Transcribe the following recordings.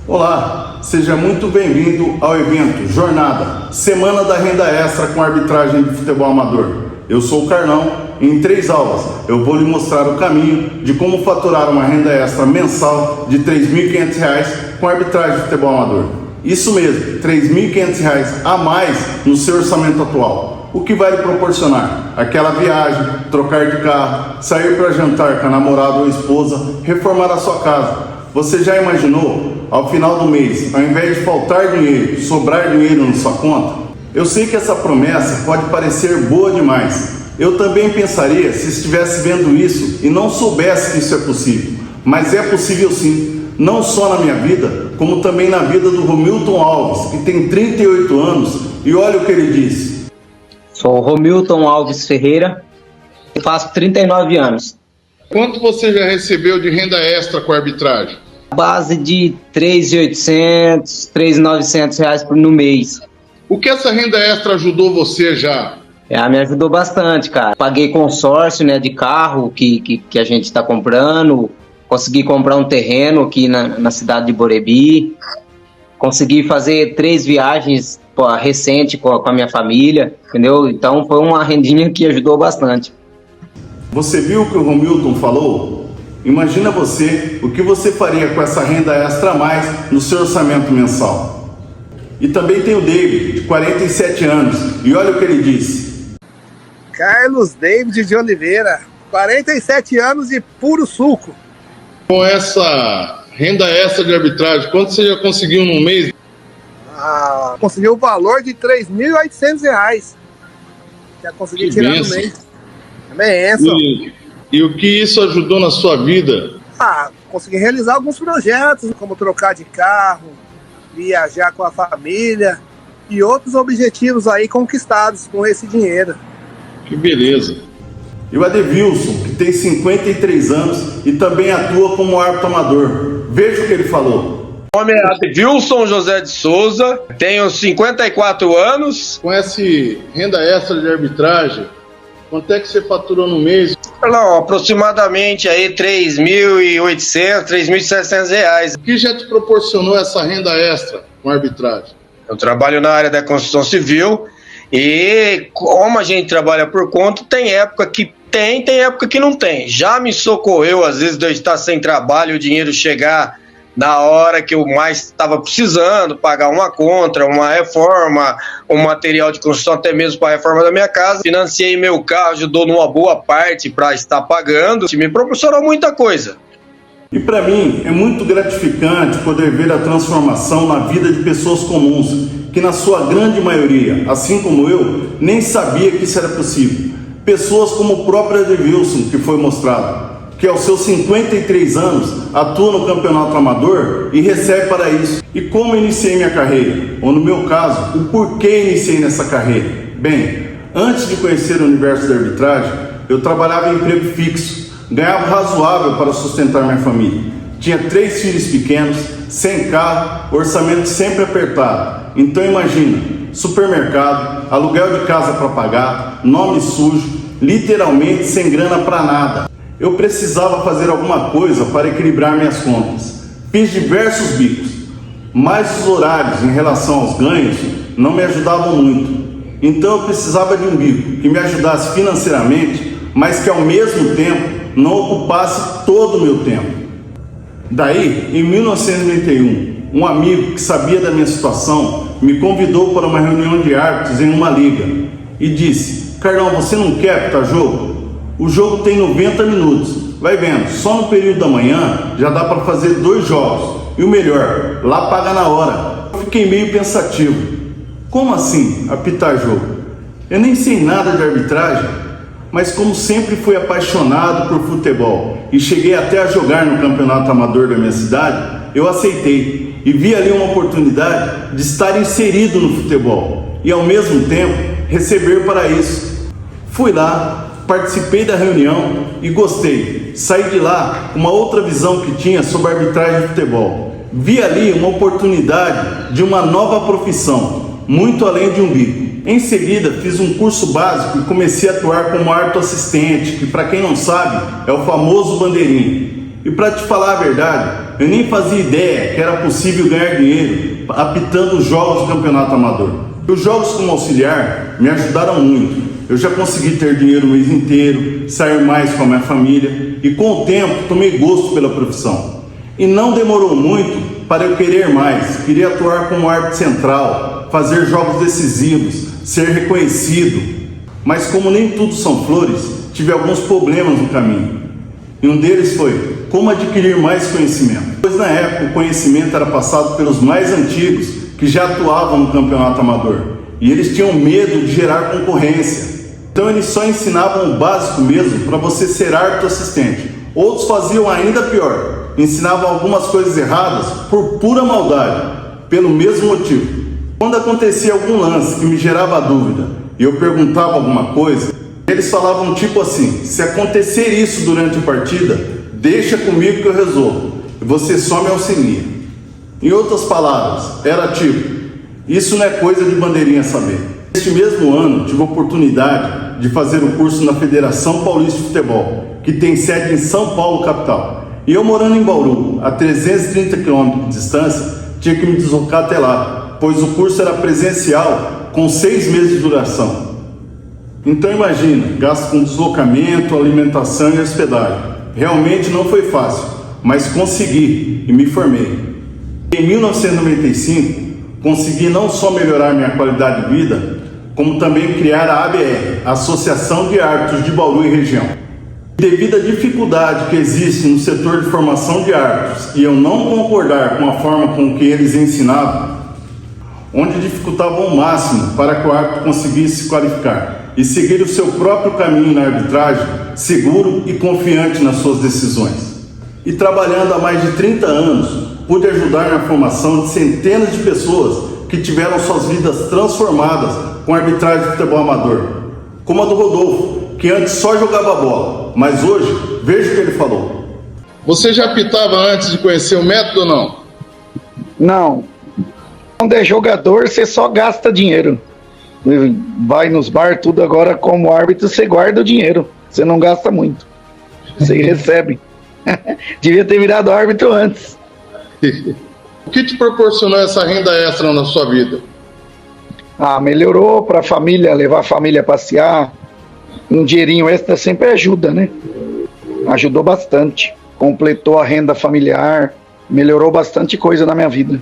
Olá, seja muito bem-vindo ao evento Jornada, Semana da Renda Extra com Arbitragem de Futebol Amador. Eu sou o Carlão e em 3 aulas eu vou lhe mostrar o caminho de como faturar uma renda extra mensal de R$ 3.500 com arbitragem de futebol amador. Isso mesmo, R$ 3.500 a mais no seu orçamento atual. O que vai lhe proporcionar? Aquela viagem, trocar de carro, sair para jantar com a namorada ou esposa, reformar a sua casa. Você já imaginou, ao final do mês, ao invés de faltar dinheiro, sobrar dinheiro na sua conta? Eu sei que essa promessa pode parecer boa demais. Eu também pensaria se estivesse vendo isso e não soubesse que isso é possível. Mas é possível sim, não só na minha vida, como também na vida do Romilton Alves, que tem 38 anos, e olha o que ele disse. Sou Romilton Alves Ferreira, faço 39 anos. Quanto você já recebeu de renda extra com a arbitragem? Base de R$ 3.800, R$ 3.900 no mês. O que essa renda extra ajudou você já? Me ajudou bastante, cara. Paguei consórcio, de carro que a gente está comprando. Consegui comprar um terreno aqui na cidade de Borebi. Consegui fazer 3 viagens recentes com a minha família, entendeu? Então foi uma rendinha que ajudou bastante. Você viu o que o Romilton falou? Imagina você, o que você faria com essa renda extra a mais no seu orçamento mensal. E também tem o David, de 47 anos, e olha o que ele disse. Carlos David de Oliveira, 47 anos de puro suco. Com essa renda extra de arbitragem, quanto você já conseguiu num mês? Conseguiu o valor de R$ 3.800. Já consegui tirar no mês. É benção. E o que isso ajudou na sua vida? Consegui realizar alguns projetos, como trocar de carro, viajar com a família e outros objetivos aí conquistados com esse dinheiro. Que beleza. E o Adevilson, que tem 53 anos e também atua como árbitro amador. Veja o que ele falou. Meu nome é Adevilson José de Souza, tenho 54 anos. Com essa renda extra de arbitragem, quanto é que você faturou no mês? Não, aproximadamente aí R$ 3.800, R$ 3.700. O que já te proporcionou essa renda extra com arbitragem? Eu trabalho na área da construção civil e como a gente trabalha por conta, tem época que tem época que não tem. Já me socorreu, às vezes, de eu estar sem trabalho, o dinheiro chegar na hora que eu mais estava precisando, pagar uma contra, uma reforma, um material de construção, até mesmo para a reforma da minha casa. Financiei meu carro, ajudou numa boa parte para estar pagando, me proporcionou muita coisa. E para mim é muito gratificante poder ver a transformação na vida de pessoas comuns, que na sua grande maioria, assim como eu, nem sabia que isso era possível. Pessoas como o próprio Adevilson, que foi mostrado, que aos seus 53 anos atua no campeonato amador e recebe para isso. E como iniciei minha carreira? Ou no meu caso, o porquê iniciei nessa carreira? Bem, antes de conhecer o universo da arbitragem, eu trabalhava em emprego fixo, ganhava razoável para sustentar minha família. Tinha 3 filhos pequenos, sem carro, orçamento sempre apertado. Então imagina, supermercado, aluguel de casa para pagar, nome sujo, literalmente sem grana para nada. Eu precisava fazer alguma coisa para equilibrar minhas contas. Fiz diversos bicos, mas os horários em relação aos ganhos não me ajudavam muito. Então eu precisava de um bico que me ajudasse financeiramente, mas que ao mesmo tempo não ocupasse todo o meu tempo. Daí, em 1991, um amigo que sabia da minha situação me convidou para uma reunião de árbitros em uma liga e disse: Carlão, você não quer apitar jogo? O jogo tem 90 minutos, vai vendo, só no período da manhã já dá para fazer 2 jogos, e o melhor, lá paga na hora. Eu fiquei meio pensativo, como assim apitar jogo? Eu nem sei nada de arbitragem, mas como sempre fui apaixonado por futebol e cheguei até a jogar no campeonato amador da minha cidade, eu aceitei e vi ali uma oportunidade de estar inserido no futebol e ao mesmo tempo receber para isso. Fui lá, participei da reunião e gostei. Saí de lá com uma outra visão que tinha sobre a arbitragem de futebol. Vi ali uma oportunidade de uma nova profissão, muito além de um bico. Em seguida, fiz um curso básico e comecei a atuar como árbitro assistente, que para quem não sabe, é o famoso bandeirinha. E para te falar a verdade, eu nem fazia ideia que era possível ganhar dinheiro apitando os jogos do campeonato amador. Os jogos como auxiliar me ajudaram muito. Eu já consegui ter dinheiro o mês inteiro, sair mais com a minha família e com o tempo tomei gosto pela profissão. E não demorou muito para eu querer mais. Queria atuar como árbitro central, fazer jogos decisivos, ser reconhecido. Mas como nem tudo são flores, tive alguns problemas no caminho. E um deles foi como adquirir mais conhecimento. Pois na época o conhecimento era passado pelos mais antigos que já atuavam no campeonato amador. E eles tinham medo de gerar concorrência. Então eles só ensinavam o básico mesmo para você ser árbitro assistente. Outros faziam ainda pior. Ensinavam algumas coisas erradas por pura maldade, pelo mesmo motivo. Quando acontecia algum lance que me gerava dúvida e eu perguntava alguma coisa, eles falavam tipo assim: se acontecer isso durante a partida, deixa comigo que eu resolvo, e você só me auxilia. Em outras palavras, era tipo: isso não é coisa de bandeirinha saber. Neste mesmo ano, tive a oportunidade de fazer o curso na Federação Paulista de Futebol, que tem sede em São Paulo, capital. E eu morando em Bauru, a 330 km de distância, tinha que me deslocar até lá, pois o curso era presencial com 6 meses de duração. Então imagina, gasto com deslocamento, alimentação e hospedagem. Realmente não foi fácil, mas consegui e me formei. Em 1995, consegui não só melhorar minha qualidade de vida, como também criar a ABR, a Associação de Árbitros de Bauru e Região. Devido à dificuldade que existe no setor de formação de árbitros e eu não concordar com a forma com que eles ensinavam, onde dificultavam ao máximo para que o árbitro conseguisse se qualificar e seguir o seu próprio caminho na arbitragem, seguro e confiante nas suas decisões. E trabalhando há mais de 30 anos, pude ajudar na formação de centenas de pessoas que tiveram suas vidas transformadas com a arbitragem de futebol amador, como a do Rodolfo, que antes só jogava bola, mas hoje, veja o que ele falou. Você já apitava antes de conhecer o método ou não? Não. Quando é jogador, você só gasta dinheiro. Vai nos bar, tudo. Agora, como árbitro, você guarda o dinheiro. Você não gasta muito. Você recebe. Devia ter virado árbitro antes. O que te proporcionou essa renda extra na sua vida? Melhorou para a família, levar a família a passear. Um dinheirinho extra sempre ajuda, né? Ajudou bastante. Completou a renda familiar. Melhorou bastante coisa na minha vida.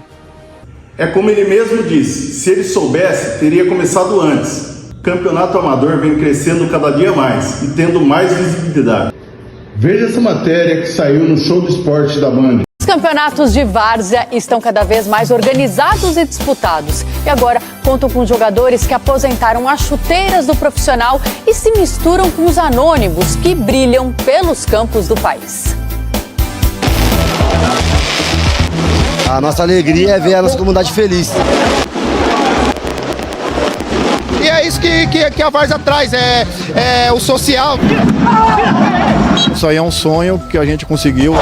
É como ele mesmo disse, se ele soubesse, teria começado antes. O campeonato amador vem crescendo cada dia mais e tendo mais visibilidade. Veja essa matéria que saiu no Show do Esporte da Band. Os campeonatos de várzea estão cada vez mais organizados e disputados. E agora contam com jogadores que aposentaram as chuteiras do profissional e se misturam com os anônimos que brilham pelos campos do país. A nossa alegria é ver a nossa comunidade feliz. E é isso que a várzea traz, é o social. Isso aí é um sonho que a gente conseguiu.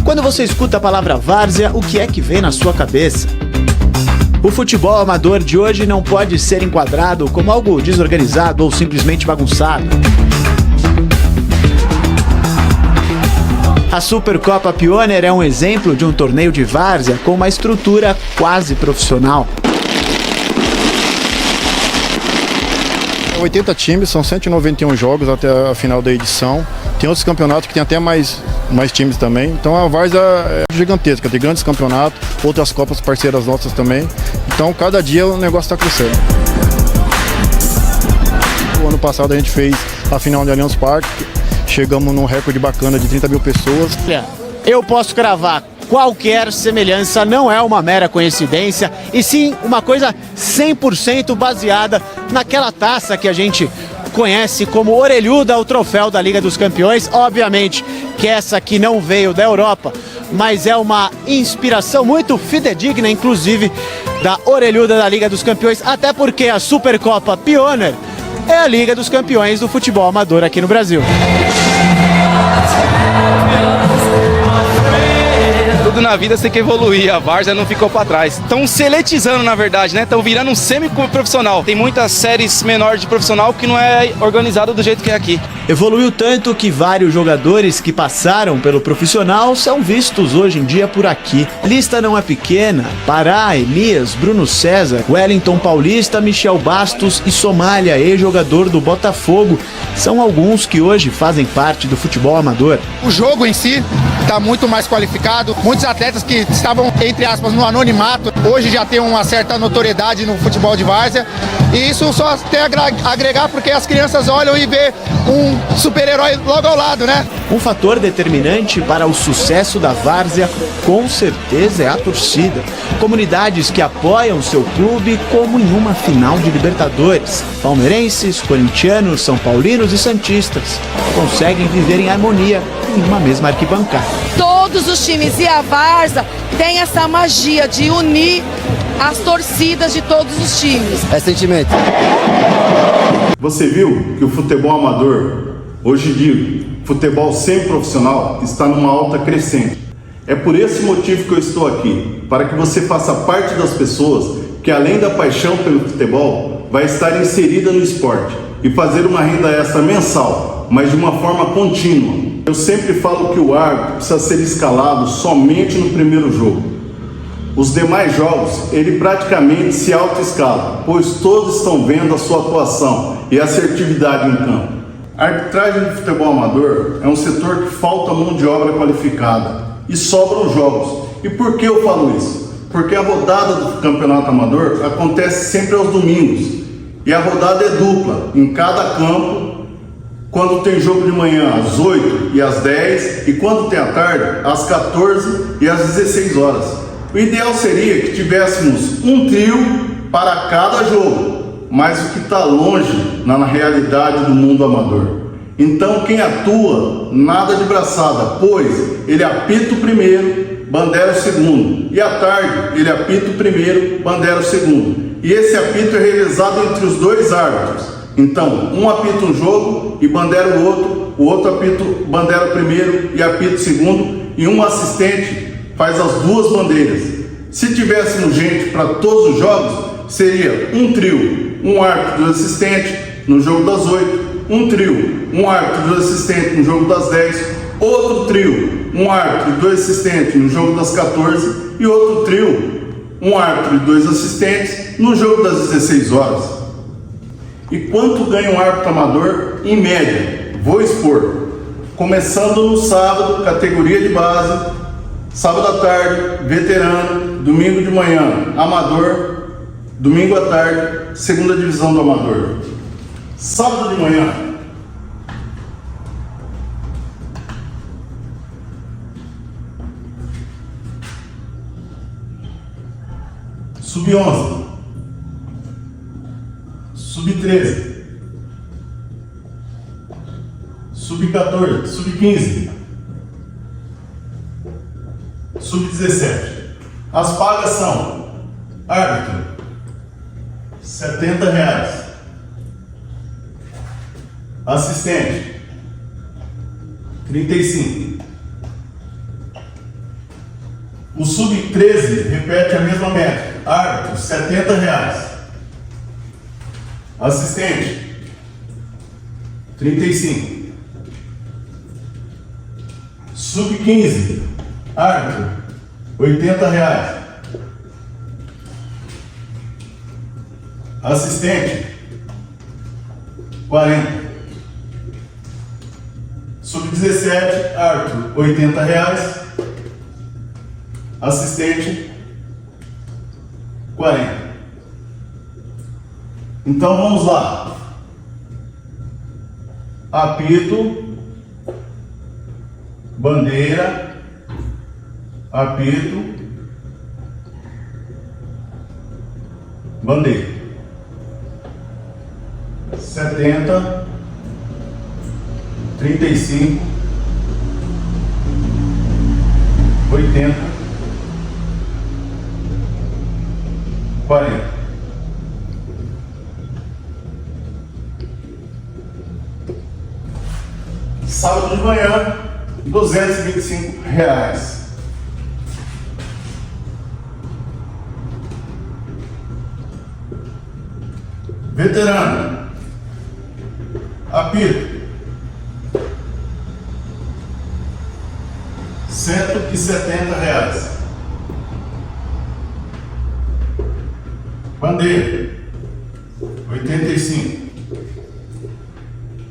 Quando você escuta a palavra várzea, o que é que vem na sua cabeça? O futebol amador de hoje não pode ser enquadrado como algo desorganizado ou simplesmente bagunçado. A Supercopa Pioneer é um exemplo de um torneio de várzea com uma estrutura quase profissional. 80 times, são 191 jogos até a final da edição. Tem outros campeonatos que tem até mais times também. Então a várzea é gigantesca, tem grandes campeonatos, outras copas parceiras nossas também. Então cada dia o negócio está crescendo. O ano passado a gente fez a final de Allianz Parque. Chegamos num recorde bacana de 30 mil pessoas. Eu posso cravar, qualquer semelhança não é uma mera coincidência, e sim uma coisa 100% baseada naquela taça que a gente conhece como orelhuda, o troféu da Liga dos Campeões. Obviamente que essa aqui não veio da Europa, mas é uma inspiração muito fidedigna, inclusive, da orelhuda da Liga dos Campeões, até porque a Supercopa Pioneer é a Liga dos Campeões do futebol amador aqui no Brasil. Tudo tudo na vida você tem que evoluir, a várzea não ficou para trás. Estão se elitizando, na verdade, né? Estão virando um semi-profissional. Tem muitas séries menores de profissional que não é organizado do jeito que é aqui. Evoluiu tanto que vários jogadores que passaram pelo profissional são vistos hoje em dia por aqui. A lista não é pequena. Pará, Elias, Bruno César, Wellington Paulista, Michel Bastos e Somália, ex-jogador do Botafogo, são alguns que hoje fazem parte do futebol amador. O jogo em si está muito mais qualificado. Muitos atletas que estavam, entre aspas, no anonimato, hoje já tem uma certa notoriedade no futebol de várzea. E isso só tem a agregar porque as crianças olham e vê um super-herói logo ao lado, né? Um fator determinante para o sucesso da várzea, com certeza, é a torcida. Comunidades que apoiam seu clube como em uma final de Libertadores. Palmeirenses, corintianos, são paulinos e santistas conseguem viver em harmonia em uma mesma arquibancada. Todos os times e a várzea tem essa magia de unir as torcidas de todos os times. É sentimento. Você viu que o futebol amador, hoje digo, futebol semi-profissional, está numa alta crescente. É por esse motivo que eu estou aqui, para que você faça parte das pessoas que, além da paixão pelo futebol, vai estar inserida no esporte e fazer uma renda extra mensal, mas de uma forma contínua. Eu sempre falo que o árbitro precisa ser escalado somente no primeiro jogo. Os demais jogos, ele praticamente se autoescala, pois todos estão vendo a sua atuação e assertividade em campo. A arbitragem do futebol amador é um setor que falta mão de obra qualificada e sobram jogos. E por que eu falo isso? Porque a rodada do campeonato amador acontece sempre aos domingos e a rodada é dupla em cada campo, quando tem jogo de manhã às 8 e às 10 e quando tem à tarde às 14 e às 16 horas. O ideal seria que tivéssemos um trio para cada jogo, mas o que está longe na realidade do mundo amador. Então quem atua, nada de braçada, pois ele apita o primeiro, bandeira o segundo, e à tarde ele apita o primeiro, bandeira o segundo. E esse apito é revezado entre os dois árbitros. Então, um apita um jogo e bandeira o outro apita, bandeira o primeiro e apita o segundo, e um assistente faz as duas bandeiras. Se tivéssemos gente para todos os jogos, seria um trio, um árbitro e dois assistentes no jogo das 8, um trio, um árbitro e dois assistentes no jogo das 10, outro trio, um árbitro e dois assistentes no jogo das 14 e outro trio, um árbitro e dois assistentes no jogo das 16 horas. E quanto ganha um árbitro amador? Em média, vou expor. Começando no sábado, categoria de base, sábado à tarde, veterano, domingo de manhã, amador, domingo à tarde, segunda divisão do amador. Sábado de manhã, sub-11, sub-13, sub-14, sub-15, sub-17. As pagas são: árbitro, R$70. Assistente, 35. O sub-13 repete a mesma métrica. Árbitro, R$70. Assistente, 35. Sub-15, árbitro, R$80. Assistente, 40. Sub-17, árbitro, R$80. Assistente, 40. Então vamos lá. Apito, bandeira, apito, bandeira. 70, 35, 80, 40. Sábado de manhã, R$225. Veterano. Apito. R$170. Bandeira. 85.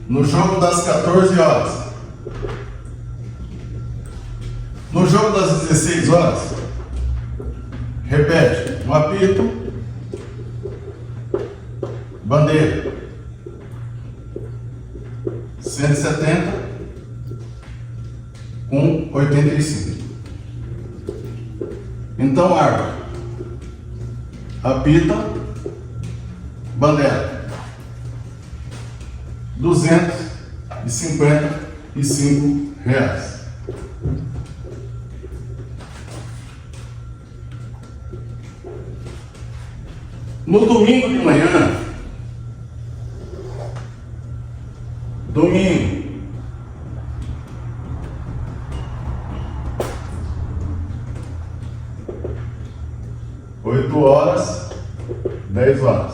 No jogo das 14 horas. No jogo das 16 horas. Repete. Um apito. Bandeira. 170 com 85. Então, árbitro. Apita. Bandeira. R$255. No domingo de manhã, domingo, (8h, 10h),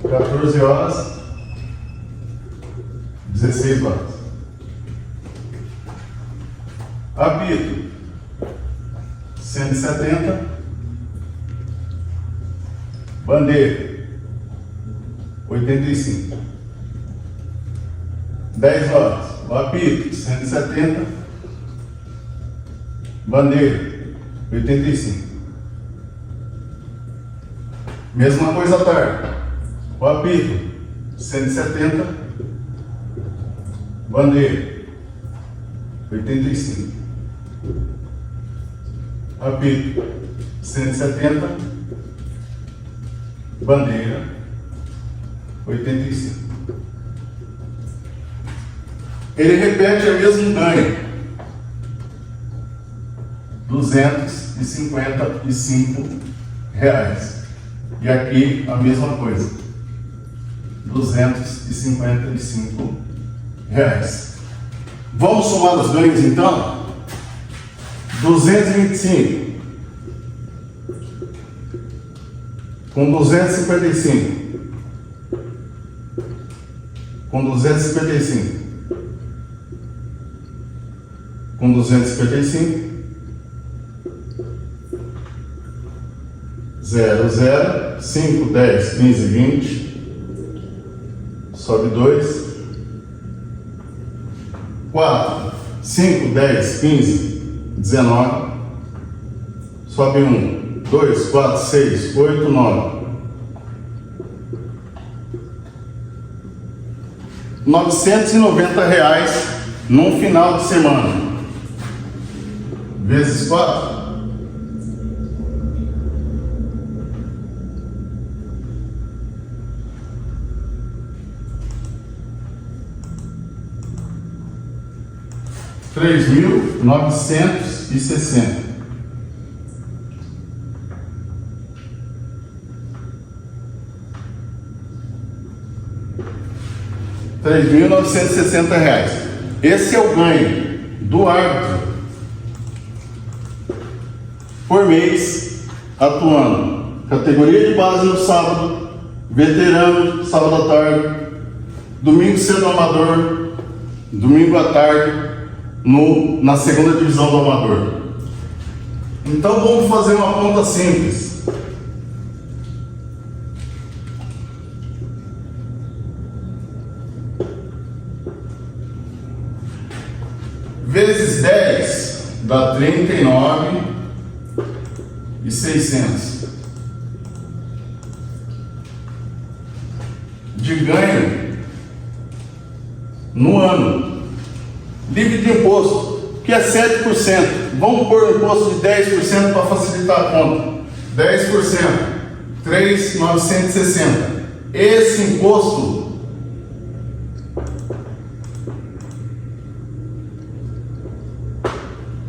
14h, 16h. Apito 170. Bandeira 85. 10 horas. O apito 170. Bandeira 85. Mesma coisa à tarde. O apito 170. Bandeira 85. Apito 170. Bandeira 85. Ele repete o mesmo ganho. R$255. E aqui a mesma coisa. R$255. Vamos somar os ganhos então? 225 com 255 com 255 com 255 0, 0, 5, 10, 15, 20, sobe 2, 4, 5, 10, 15, 19, sobe 1, 2, 4, 6, 8, 9. R$990 num final de semana. Vezes 4. R$3.960. R$3.960. Esse é o ganho do árbitro por mês atuando. Categoria de base no sábado, veterano sábado à tarde, domingo cedo amador, domingo à tarde na segunda divisão do amador. Então vamos fazer uma conta simples. Vezes 10 dá 39.600 de ganho no ano. Livre de imposto, que é 7%. Vamos pôr um imposto de 10% para facilitar a conta. 10%, 3.960. Esse imposto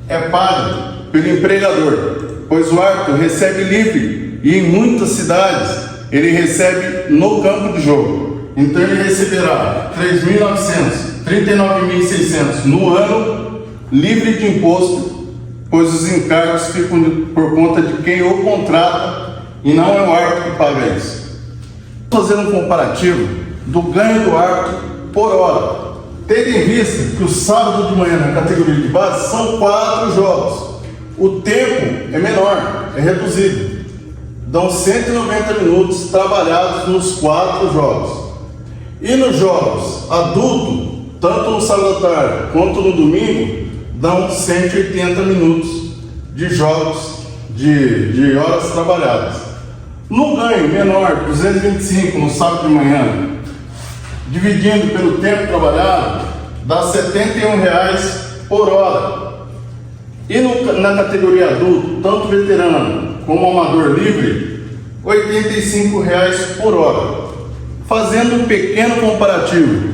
é pago pelo empregador, pois o árbitro recebe livre e em muitas cidades ele recebe no campo de jogo. Então ele receberá 3.900, 39.600 no ano, livre de imposto, pois os encargos ficam por conta de quem o contrata e não é o árbitro que paga isso. Fazer um comparativo do ganho do árbitro por hora. Tendo em vista que o sábado de manhã na categoria de base são 4 jogos. O tempo é menor, é reduzido. Dão 190 minutos trabalhados nos 4 jogos. E nos jogos adulto, tanto no sábado à tarde quanto no domingo, dão 180 minutos de jogos de horas trabalhadas. No ganho menor, 225 no sábado de manhã, dividindo pelo tempo trabalhado, dá R$ 71,00 por hora. E na categoria adulto, tanto veterano como amador livre, R$ 85,00 por hora. Fazendo um pequeno comparativo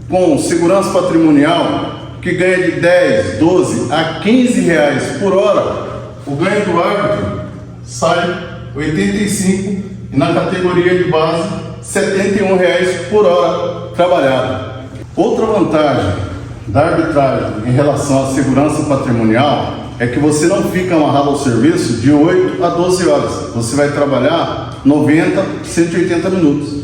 com segurança patrimonial, que ganha de 10, 12 a R$ 15,00 por hora, o ganho do árbitro sai 85 e na categoria de base R$ 71,00 por hora trabalhada. Outra vantagem da arbitragem em relação à segurança patrimonial é que você não fica amarrado ao serviço de 8 a 12 horas. Você vai trabalhar 90, 180 minutos.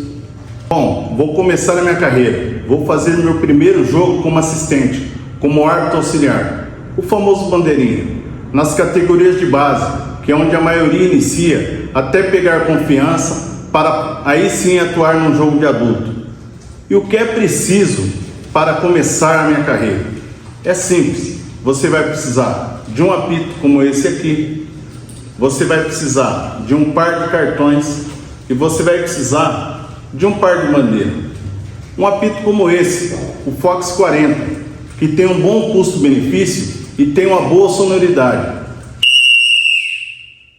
Bom, vou começar a minha carreira. Vou fazer meu primeiro jogo como assistente, como árbitro auxiliar, o famoso bandeirinha, nas categorias de base, que é onde a maioria inicia, até pegar confiança para aí sim atuar num jogo de adulto. E o que é preciso para começar a minha carreira? É simples. Você vai precisar de um apito como esse aqui, você vai precisar de um par de cartões e você vai precisar de um par de bandeira. Um apito como esse, o Fox 40, que tem um bom custo-benefício e tem uma boa sonoridade.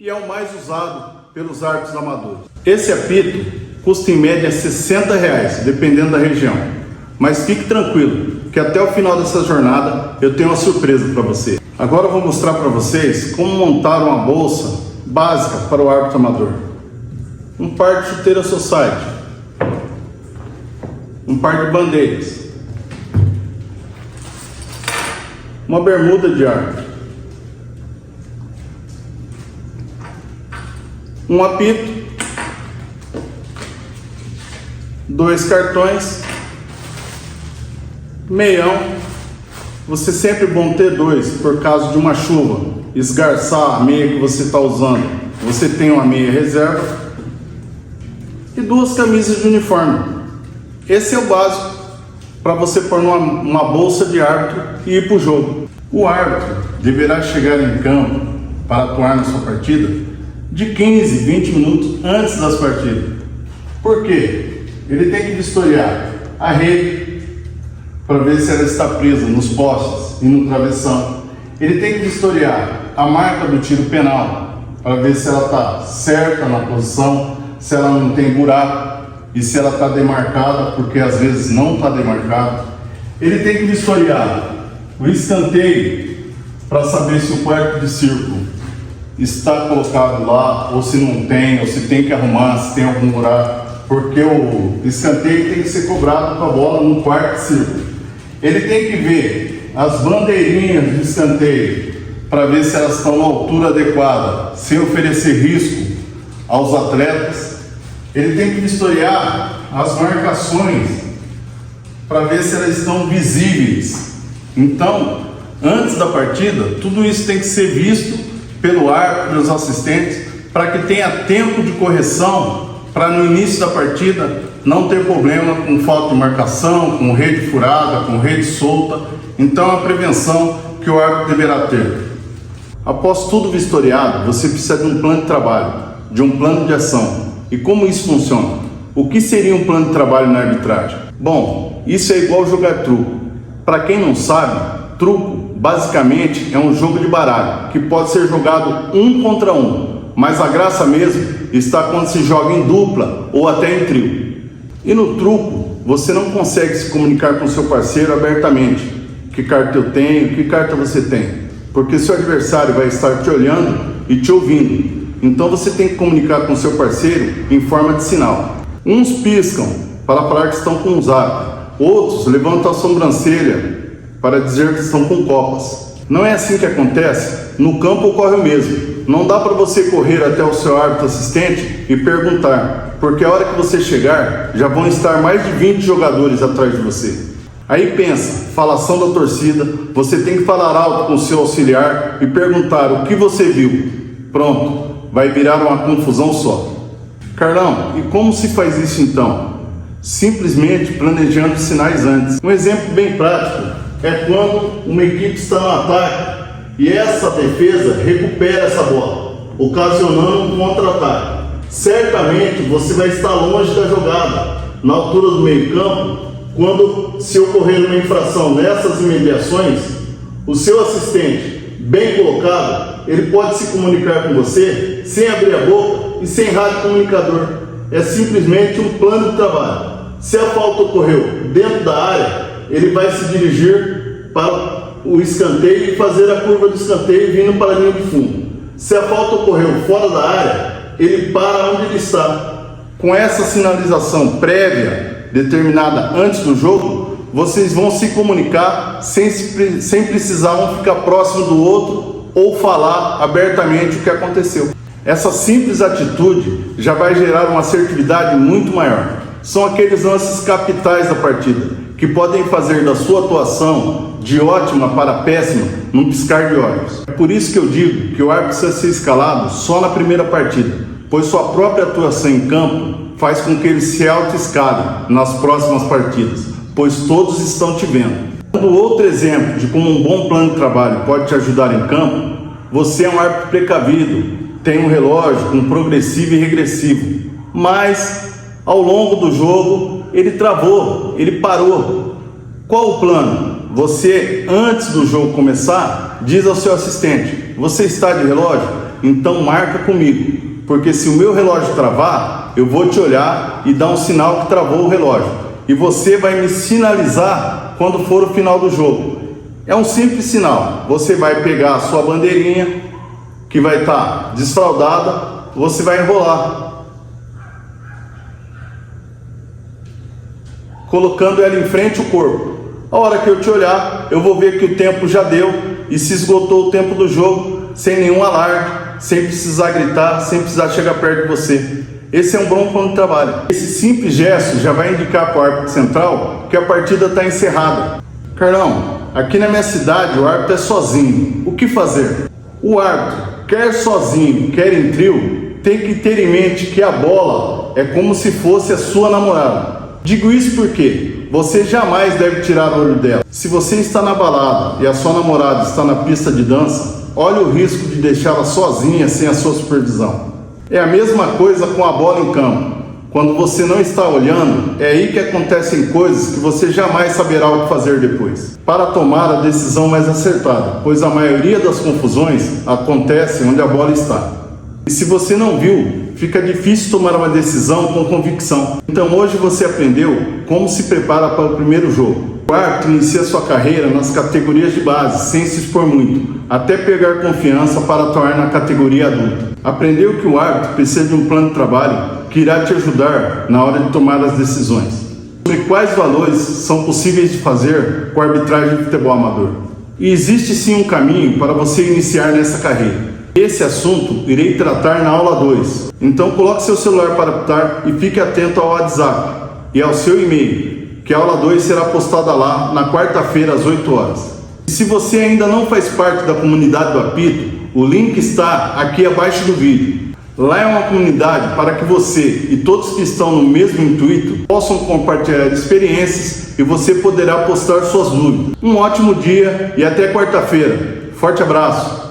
E é o mais usado pelos árbitros amadores. Esse apito custa em média R$ 60,00, dependendo da região. Mas fique tranquilo, que até o final dessa jornada eu tenho uma surpresa para você. Agora eu vou mostrar para vocês como montar uma bolsa básica para o árbitro amador. Um par de chuteira Society, um par de bandeiras, uma bermuda de árbitro, um apito, 2 cartões, meião. Você sempre é bom ter 2 por caso de uma chuva, esgarçar a meia que você está usando. Você tem uma meia reserva e 2 camisas de uniforme. Esse é o básico para você pôr numa bolsa de árbitro e ir para o jogo. O árbitro deverá chegar em campo para atuar na sua partida de 15, 20 minutos antes das partidas. Por quê? Ele tem que vistoriar a rede para ver se ela está presa nos postes e no travessão. Ele tem que vistoriar a marca do tiro penal para ver se ela está certa na posição, se ela não tem buraco e se ela está demarcada, porque às vezes não está demarcada. Ele tem que vistoriar o escanteio para saber se o quarto de círculo está colocado lá, ou se não tem, ou se tem que arrumar, se tem algum buraco, porque o escanteio tem que ser cobrado com a bola no quarto de círculo. Ele tem que ver as bandeirinhas de escanteio para ver se elas estão na altura adequada, sem oferecer risco aos atletas. Ele tem que vistoriar as marcações para ver se elas estão visíveis. Então, antes da partida, tudo isso tem que ser visto pelo árbitro, pelos assistentes, para que tenha tempo de correção, para no início da partida não ter problema com falta de marcação, com rede furada, com rede solta. Então, é a prevenção que o árbitro deverá ter. Após tudo vistoriado, você precisa de um plano de trabalho, de um plano de ação. E como isso funciona? O que seria um plano de trabalho na arbitragem? Bom, isso é igual jogar truco. Para quem não sabe, truco basicamente é um jogo de baralho, que pode ser jogado 1 contra 1, mas a graça mesmo está quando se joga em dupla ou até em trio. E no truco, você não consegue se comunicar com seu parceiro abertamente. Que carta eu tenho, que carta você tem? Porque seu adversário vai estar te olhando e te ouvindo. Então você tem que comunicar com seu parceiro em forma de sinal. Uns piscam para falar que estão com um zap, outros levantam a sobrancelha para dizer que estão com copas. Não é assim que acontece, no campo ocorre o mesmo. Não dá para você correr até o seu árbitro assistente e perguntar: porque a hora que você chegar, já vão estar mais de 20 jogadores atrás de você. Aí pensa, falação da torcida, você tem que falar alto com o seu auxiliar e perguntar o que você viu. Pronto, vai virar uma confusão só. Carlão, e como se faz isso então? Simplesmente planejando os sinais antes. Um exemplo bem prático é quando uma equipe está no ataque e essa defesa recupera essa bola, ocasionando um contra-ataque. Certamente você vai estar longe da jogada, na altura do meio-campo, quando se ocorrer uma infração nessas imediações, o seu assistente, bem colocado, ele pode se comunicar com você sem abrir a boca e sem rádio comunicador. É simplesmente um plano de trabalho. Se a falta ocorreu dentro da área, ele vai se dirigir para o escanteio e fazer a curva do escanteio vindo para a linha de fundo. Se a falta ocorreu fora da área, ele para onde ele está. Com essa sinalização prévia, determinada antes do jogo, vocês vão se comunicar sem precisar um ficar próximo do outro ou falar abertamente o que aconteceu. Essa simples atitude já vai gerar uma assertividade muito maior. São aqueles lances capitais da partida, que podem fazer da sua atuação de ótima para péssima num piscar de olhos. É por isso que eu digo que o árbitro precisa ser escalado só na primeira partida, pois sua própria atuação em campo faz com que ele se auto-escale nas próximas partidas, pois todos estão te vendo. Outro exemplo de como um bom plano de trabalho pode te ajudar em campo, você é um árbitro precavido, tem um relógio com progressivo e regressivo, mas ao longo do jogo ele travou, ele parou. Qual o plano? Você, antes do jogo começar, diz ao seu assistente: você está de relógio? Então marca comigo, porque se o meu relógio travar, eu vou te olhar e dar um sinal que travou o relógio, e você vai me sinalizar quando for o final do jogo. É um simples sinal. Você vai pegar a sua bandeirinha, que vai estar desfraldada, você vai enrolar, colocando ela em frente ao corpo. A hora que eu te olhar, eu vou ver que o tempo já deu e se esgotou o tempo do jogo, sem nenhum alarde, sem precisar gritar, sem precisar chegar perto de você. Esse é um bom plano de trabalho. Esse simples gesto já vai indicar para o árbitro central que a partida está encerrada. Carlão, aqui na minha cidade o árbitro é sozinho. O que fazer? O árbitro, quer sozinho, quer em trio, tem que ter em mente que a bola é como se fosse a sua namorada. Digo isso porque você jamais deve tirar o olho dela. Se você está na balada e a sua namorada está na pista de dança, olhe o risco de deixá-la sozinha sem a sua supervisão. É a mesma coisa com a bola em campo. Quando você não está olhando, é aí que acontecem coisas que você jamais saberá o que fazer depois, para tomar a decisão mais acertada, pois a maioria das confusões acontece onde a bola está. E se você não viu, fica difícil tomar uma decisão com convicção. Então hoje você aprendeu como se prepara para o primeiro jogo. O árbitro inicia sua carreira nas categorias de base, sem se expor muito, até pegar confiança para atuar na categoria adulta. Aprendeu que o árbitro precisa de um plano de trabalho que irá te ajudar na hora de tomar as decisões. Sobre quais valores são possíveis de fazer com a arbitragem de futebol amador. E existe sim um caminho para você iniciar nessa carreira. Esse assunto irei tratar na aula 2. Então coloque seu celular para apitar e fique atento ao WhatsApp e ao seu e-mail, que a aula 2 será postada lá na quarta-feira às 8 horas. E se você ainda não faz parte da comunidade do apito, o link está aqui abaixo do vídeo. Lá é uma comunidade para que você e todos que estão no mesmo intuito possam compartilhar experiências e você poderá postar suas dúvidas. Um ótimo dia e até quarta-feira. Forte abraço!